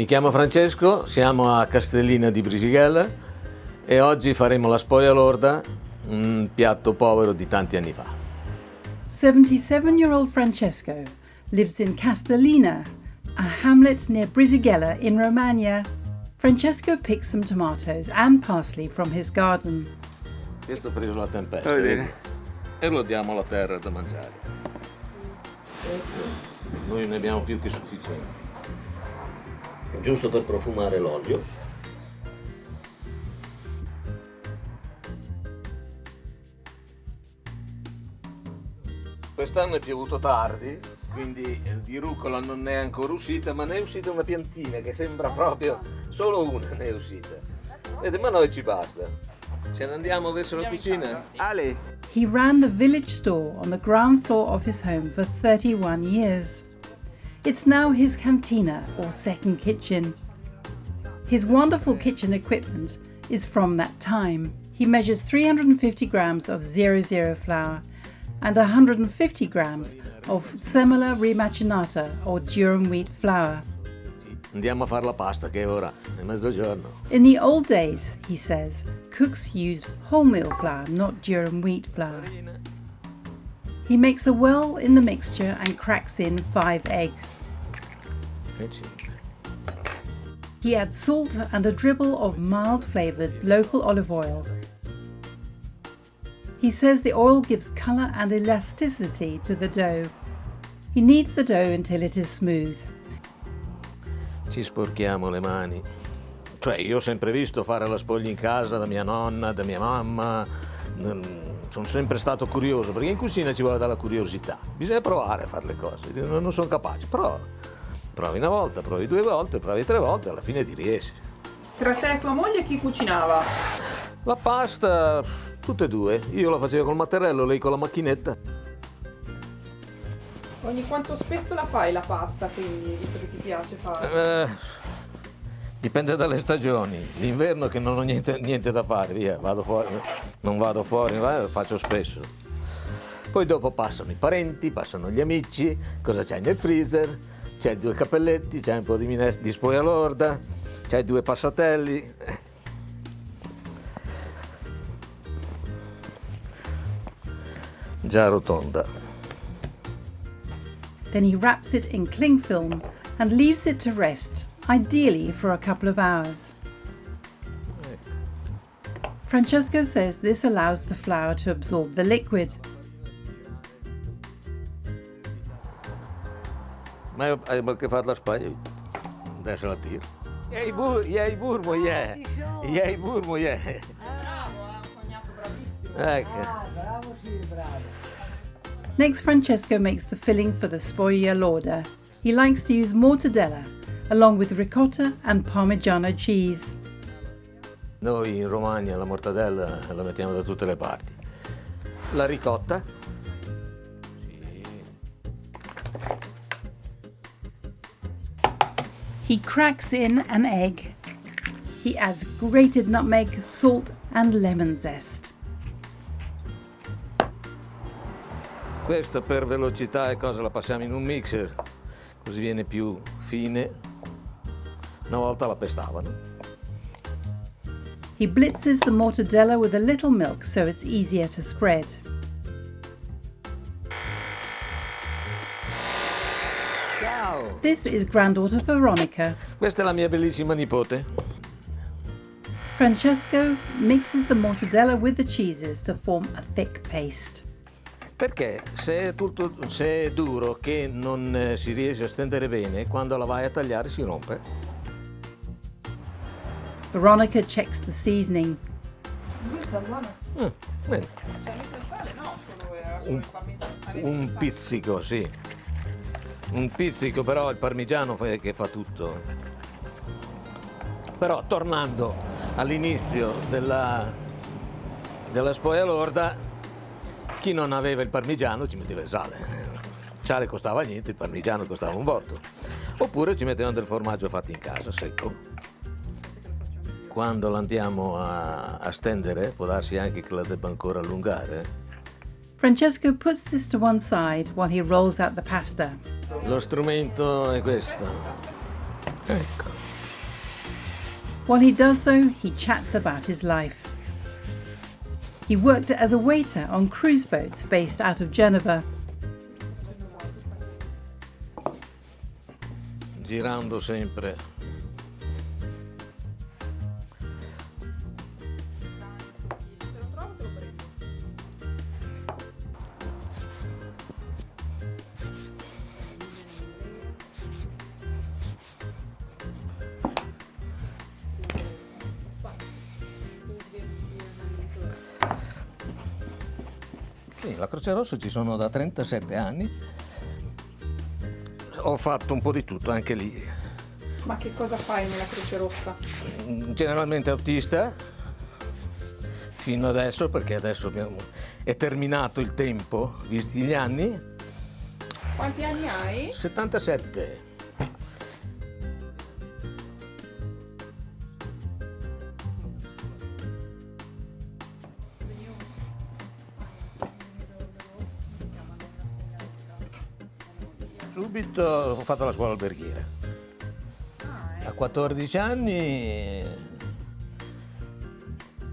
Mi chiamo Francesco, siamo a Castellina di Brisighella e oggi faremo la spoglia lorda, un piatto povero di tanti anni fa. 77-year-old Francesco lives in Castellina, a hamlet near Brisighella in Romagna. Francesco picks some tomatoes and parsley from his garden. Questo ho preso la tempesta e lo diamo alla terra da mangiare. Noi ne abbiamo più che sufficiente. Giusto per profumare l'olio. Quest'anno è piovuto tardi, quindi di rucola non è ancora uscita, ma ne è uscita una piantina che sembra proprio solo una ne è uscita. Ma a noi ci basta. Ce ne andiamo verso la cucina? Ale. He ran the village store on the ground floor of his home for 31 years. It's now his cantina, or second kitchen. His wonderful kitchen equipment is from that time. He measures 350 grams of 00 flour and 150 grams of semola rimacinata, or durum wheat flour. Andiamo a fare la pasta, che ora è mezzogiorno. In the old days, he says, cooks used wholemeal flour, not durum wheat flour. He makes a well in the mixture and cracks in 5 eggs. He adds salt and a dribble of mild-flavoured local olive oil. He says the oil gives colour and elasticity to the dough. He kneads the dough until it is smooth. Ci sporchiamo le mani. Cioè, io ho sempre visto fare la spoglia in casa da mia nonna, da mia mamma. Sono sempre stato curioso, perché in cucina ci vuole dalla curiosità. Bisogna provare a fare le cose. Non sono capace, però provi una volta, provi 2 volte, provi 3 volte, alla fine ti riesci. Tra te e tua moglie chi cucinava? La pasta, tutte e due. Io la facevo col mattarello, lei con la macchinetta. Ogni quanto spesso la fai la pasta, quindi, visto che ti piace fare? Dipende dalle stagioni. L'inverno che non ho niente da fare, via, vado fuori, non vado fuori, faccio spesso. Poi dopo passano i parenti, passano gli amici, cosa c'hai nel freezer? C'hai 2 cappelletti, c'hai un po' di minestra di spoglia lorda, c'hai 2 passatelli. Già rotonda. Then he wraps it in cling film and leaves it to rest, ideally for a couple of hours. Francesco says this allows the flour to absorb the liquid. Ma hai perché fare la spaglia? Adesso la tiro. Yay burmo, yeah. Yay burmo, yeah. Bravo, un cognato bravissimo. Ecco. Next, Francesco makes the filling for the spoglia lorda. He likes to use mortadella, along with ricotta and Parmigiano cheese. Noi in Romagna la mortadella la mettiamo da tutte le parti. La ricotta. Sì. He cracks in an egg. He adds grated nutmeg, salt and lemon zest. Questa per velocità e cosa la passiamo in un mixer, così viene più fine. Una volta la pestavano. He blitzes the mortadella with a little milk so it's easier to spread. Ciao! This is granddaughter Veronica. Questa è la mia bellissima nipote. Francesco mixes the mortadella with the cheeses to form a thick paste. Perché se è duro che non si riesce a stendere bene, quando la vai a tagliare si rompe. Veronica checks the seasoning. Questa è buona. Bene. C'è messo il sale? No, solo il parmigiano. Un pizzico, sì. Un pizzico, però il parmigiano che fa tutto. Però tornando all'inizio della spoglia lorda, chi non aveva il parmigiano ci metteva il sale. Il sale costava niente, il parmigiano costava un botto. Oppure ci mettevano del formaggio fatto in casa, secco. Quando l'andiamo a stendere, può darsi anche che la debba ancora allungare. Francesco puts this to one side while he rolls out the pasta. Lo strumento è questo. Ecco. While he does so, he chats about his life. He worked as a waiter on cruise boats based out of Genova. Girando sempre. Sì, la Croce Rossa ci sono da 37 anni. Ho fatto un po' di tutto anche lì. Ma che cosa fai nella Croce Rossa? Generalmente autista, fino adesso, perché adesso è terminato il tempo, visti gli anni. Quanti anni hai? 77. Subito ho fatto la scuola alberghiera. A 14 anni,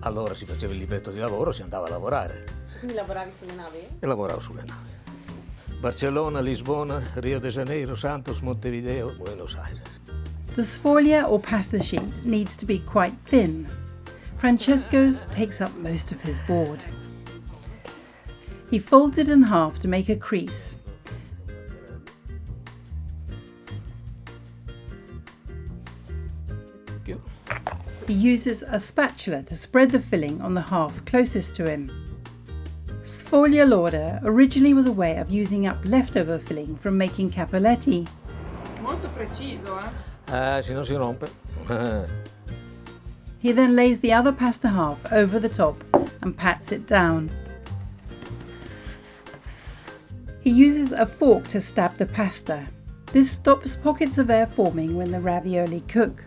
allora si faceva il libretto di lavoro, si andava a lavorare. Quindi lavoravi sulle navi? E lavoravo sulle navi. Barcellona, Lisbona, Rio de Janeiro, Santos, Montevideo, Buenos Aires. The sfoglia or pasta sheet needs to be quite thin. Francesco's takes up most of his board. He folds it in half to make a crease. He uses a spatula to spread the filling on the half closest to him. Sfoglia Lorda originally was a way of using up leftover filling from making cappelletti. Molto preciso, Se non si rompe. He then lays the other pasta half over the top and pats it down. He uses a fork to stab the pasta. This stops pockets of air forming when the ravioli cook.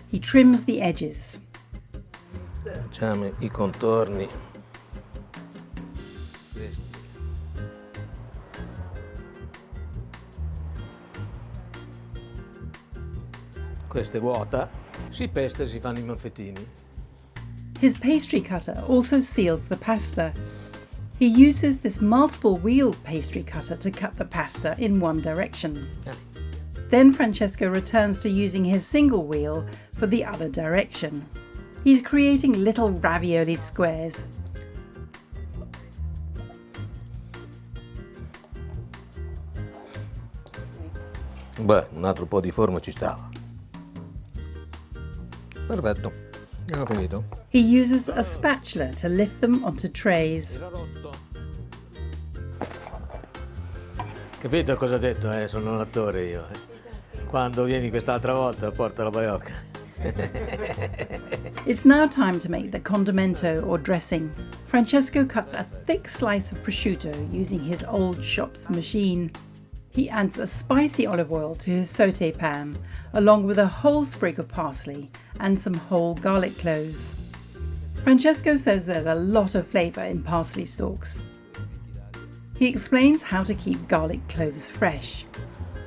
He trims the edges. Facciamo i contorni. Questa è vuota, si pesta e si fanno i morfettini. His pastry cutter also seals the pasta. He uses this multiple-wheel pastry cutter to cut the pasta in one direction. Then Francesco returns to using his single wheel for the other direction. He's creating little ravioli squares. Beh, un altro po' di forma ci stava. Perfetto, abbiamo finito. He uses a spatula to lift them onto trays. Capito cosa ho detto? Sono un attore io. Quando vieni quest'altra volta porta la baiocca. It's now time to make the condimento or dressing. Francesco cuts a thick slice of prosciutto using his old shop's machine. He adds a spicy olive oil to his sauté pan, along with a whole sprig of parsley and some whole garlic cloves. Francesco says there's a lot of flavour in parsley stalks. He explains how to keep garlic cloves fresh.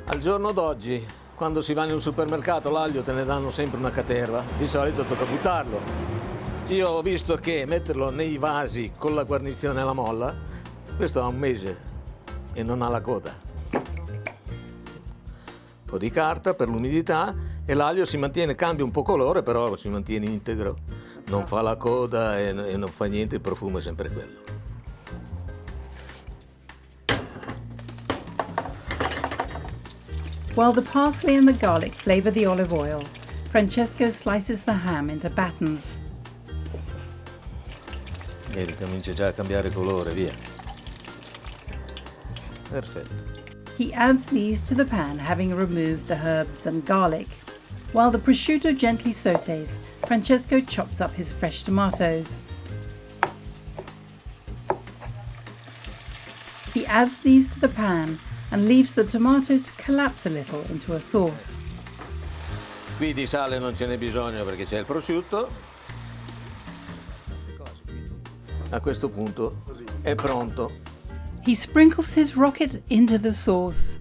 Al giorno d'oggi, quando si va in un supermercato, l'aglio te ne danno sempre una caterva. Di solito tocca buttarlo. Io ho visto che metterlo nei vasi con la guarnizione alla molla, questo ha un mese e non ha la coda. Un po' di carta per l'umidità e l'aglio si mantiene, cambia un po' colore, però si mantiene integro. Non fa la coda e non fa niente, il profumo è sempre quello. While the parsley and the garlic flavour the olive oil, Francesco slices the ham into battens. Vedi, comincia già a cambiare colore, via. Perfetto. He adds these to the pan, having removed the herbs and garlic. While the prosciutto gently sautés, Francesco chops up his fresh tomatoes. He adds these to the pan and leaves the tomatoes to collapse a little into a sauce. Qui di sale non ce n'è bisogno perché c'è il prosciutto. A questo punto è pronto. He sprinkles his rocket into the sauce.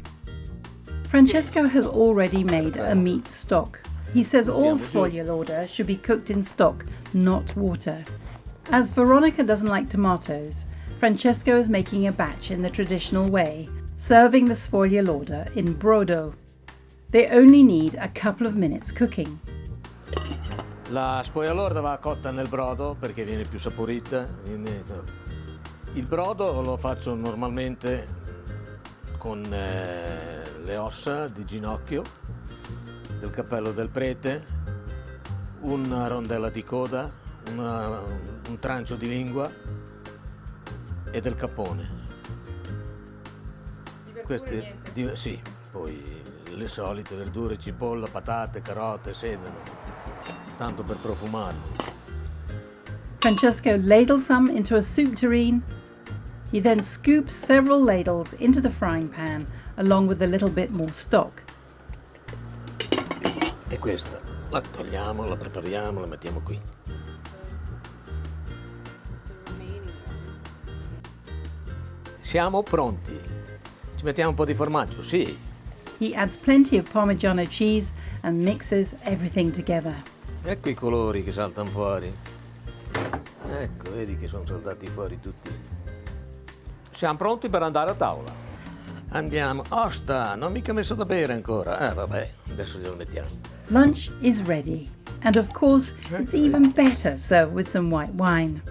Francesco has already made a meat stock. He says all sfogliolorda should be cooked in stock, not water. As Veronica doesn't like tomatoes, Francesco is making a batch in the traditional way, serving the sfogliolorda in brodo. They only need a couple of minutes cooking. La sfogliolorda va cotta nel brodo perché viene più saporita. Il brodo lo faccio normalmente con le ossa di ginocchio, del cappello del prete, una rondella di coda, un trancio di lingua e del capone. Sì, poi le solite verdure, cipolla, patate, carote, sedano, tanto per profumarlo. Francesco ladles some into a soup tureen. He then scoops several ladles into the frying pan along with a little bit more stock. E questa la togliamo, la prepariamo, la mettiamo qui. Siamo pronti. Ci mettiamo un po' di formaggio, sì. He adds plenty of Parmigiano cheese and mixes everything together. Ecco i colori che saltano fuori. Ecco, vedi che sono saltati fuori tutti. Siamo pronti per andare a tavola. Andiamo. Osta, non ho mica messo da bere ancora. Vabbè, adesso glielo mettiamo. Lunch is ready. And of course, it's even better served with some white wine.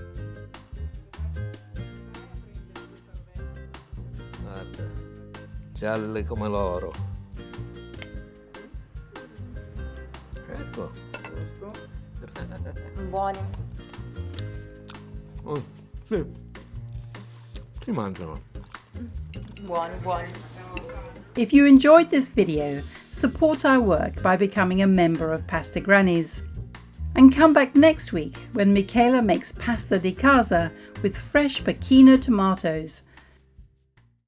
Guarda, gialle come l'oro. Ecco. Buoni. Sì. Si mangiano. Buoni. If you enjoyed this video, support our work by becoming a member of Pasta Grannies. And come back next week when Michela makes pasta di casa with fresh Pechino tomatoes.